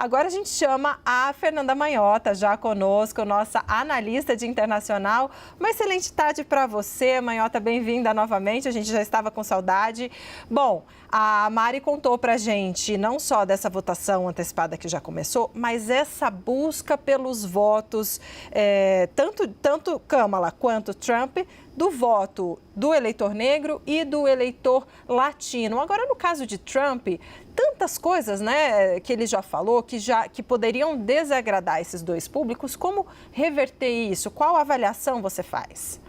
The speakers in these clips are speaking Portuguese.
Agora a gente chama a Fernanda Manhota, já conosco, nossa analista de internacional. Uma excelente tarde para você, Manhota, bem-vinda novamente, a gente já estava com saudade. Bom, a Mari contou para a gente não só dessa votação antecipada que já começou, mas essa busca pelos votos, tanto Kamala quanto Trump, do voto do eleitor negro e do eleitor latino. Agora, no caso de Trump, tantas coisas, né, que ele já falou que poderiam desagradar esses dois públicos. Como reverter isso? Qual avaliação você faz?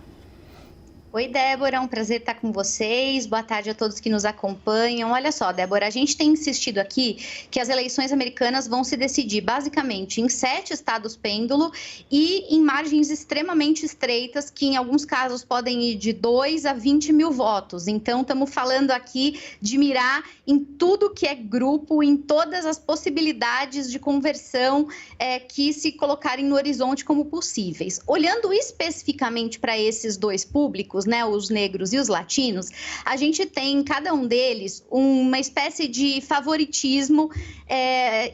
Oi, Débora, é um prazer estar com vocês. Boa tarde a todos que nos acompanham. Olha só, Débora, a gente tem insistido aqui que as eleições americanas vão se decidir basicamente em 7 estados pêndulo e em margens extremamente estreitas, que em alguns casos podem ir de 2 a 20 mil votos. Então, estamos falando aqui de mirar em tudo que é grupo, em todas as possibilidades de conversão que se colocarem no horizonte como possíveis. Olhando especificamente para esses dois públicos, né, os negros e os latinos, a gente tem em cada um deles uma espécie de favoritismo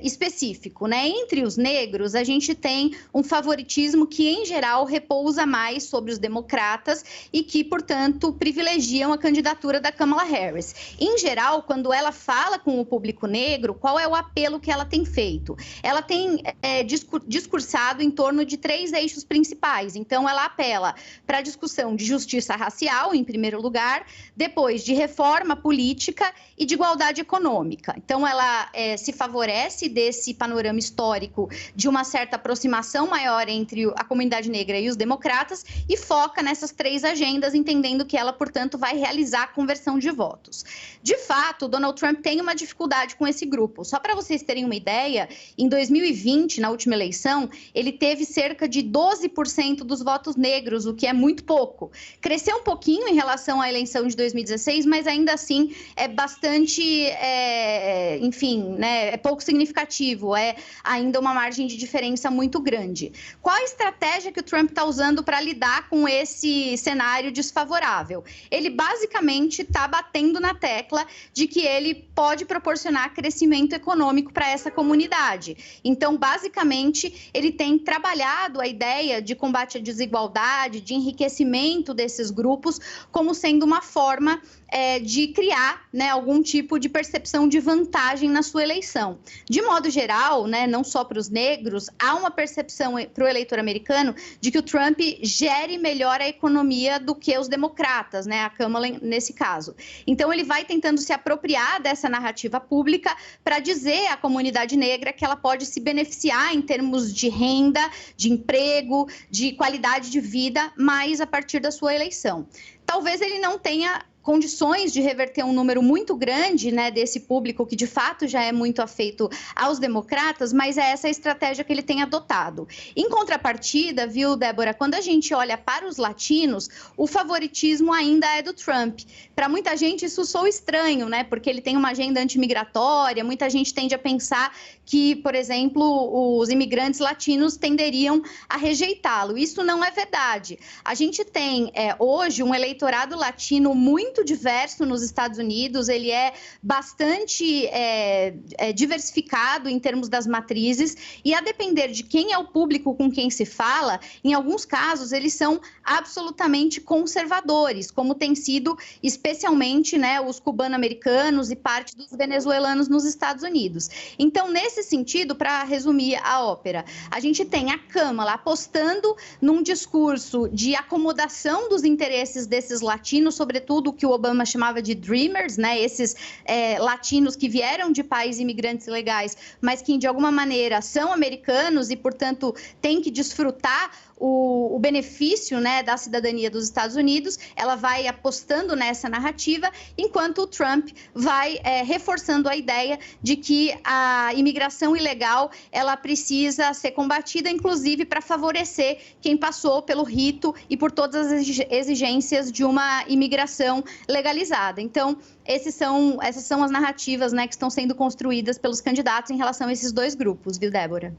específico, né? Entre os negros, a gente tem um favoritismo que, em geral, repousa mais sobre os democratas e que, portanto, privilegiam a candidatura da Kamala Harris. Em geral, quando ela fala com o público negro, qual é o apelo que ela tem feito? Ela tem discursado em torno de 3 eixos principais. Então, ela apela para a discussão de justiça racial, em primeiro lugar, depois de reforma política e de igualdade econômica. Então, ela se favorece desse panorama histórico de uma certa aproximação maior entre a comunidade negra e os democratas e foca nessas 3 agendas, entendendo que ela, portanto, vai realizar a conversão de votos. De fato, Donald Trump tem uma dificuldade com esse grupo. Só para vocês terem uma ideia, em 2020, na última eleição, ele teve cerca de 12% dos votos negros, o que é muito pouco. Cresceu um pouquinho em relação à eleição de 2016, mas ainda assim é bastante, enfim, né, é pouco significativo, é ainda uma margem de diferença muito grande. Qual a estratégia que o Trump está usando para lidar com esse cenário desfavorável? Ele basicamente está batendo na tecla de que ele pode proporcionar crescimento econômico para essa comunidade. Então, basicamente, ele tem trabalhado a ideia de combate à desigualdade, de enriquecimento desses grupos, como sendo uma forma de criar, né, algum tipo de percepção de vantagem na sua eleição. De modo geral, né, não só para os negros, há uma percepção para o eleitor americano de que o Trump gere melhor a economia do que os democratas, né, a Kamala nesse caso. Então, ele vai tentando se apropriar dessa narrativa pública para dizer à comunidade negra que ela pode se beneficiar em termos de renda, de emprego, de qualidade de vida, mas a partir da sua eleição. Talvez ele não tenha condições de reverter um número muito grande, né, desse público que de fato já é muito afeito aos democratas, mas é essa a estratégia que ele tem adotado. Em contrapartida, viu, Débora, quando a gente olha para os latinos, o favoritismo ainda é do Trump. Para muita gente isso soa estranho, né, porque ele tem uma agenda antimigratória, muita gente tende a pensar que, por exemplo, os imigrantes latinos tenderiam a rejeitá-lo. Isso não é verdade. A gente tem hoje um eleitorado latino muito diverso nos Estados Unidos, ele é bastante diversificado em termos das matrizes e, a depender de quem é o público com quem se fala, em alguns casos eles são absolutamente conservadores, como tem sido especialmente, né, os cubano-americanos e parte dos venezuelanos nos Estados Unidos. Então, nesse sentido, para resumir a ópera, a gente tem a Kamala apostando num discurso de acomodação dos interesses desses latinos, sobretudo o que o Obama chamava de dreamers, né? Esses latinos que vieram de países imigrantes legais, mas que de alguma maneira são americanos e, portanto, têm que desfrutar o benefício, né, da cidadania dos Estados Unidos. Ela vai apostando nessa narrativa, enquanto o Trump vai reforçando a ideia de que a imigração ilegal ela precisa ser combatida, inclusive para favorecer quem passou pelo rito e por todas as exigências de uma imigração legalizada. Então, essas são as narrativas, né, que estão sendo construídas pelos candidatos em relação a esses dois grupos, viu, Débora?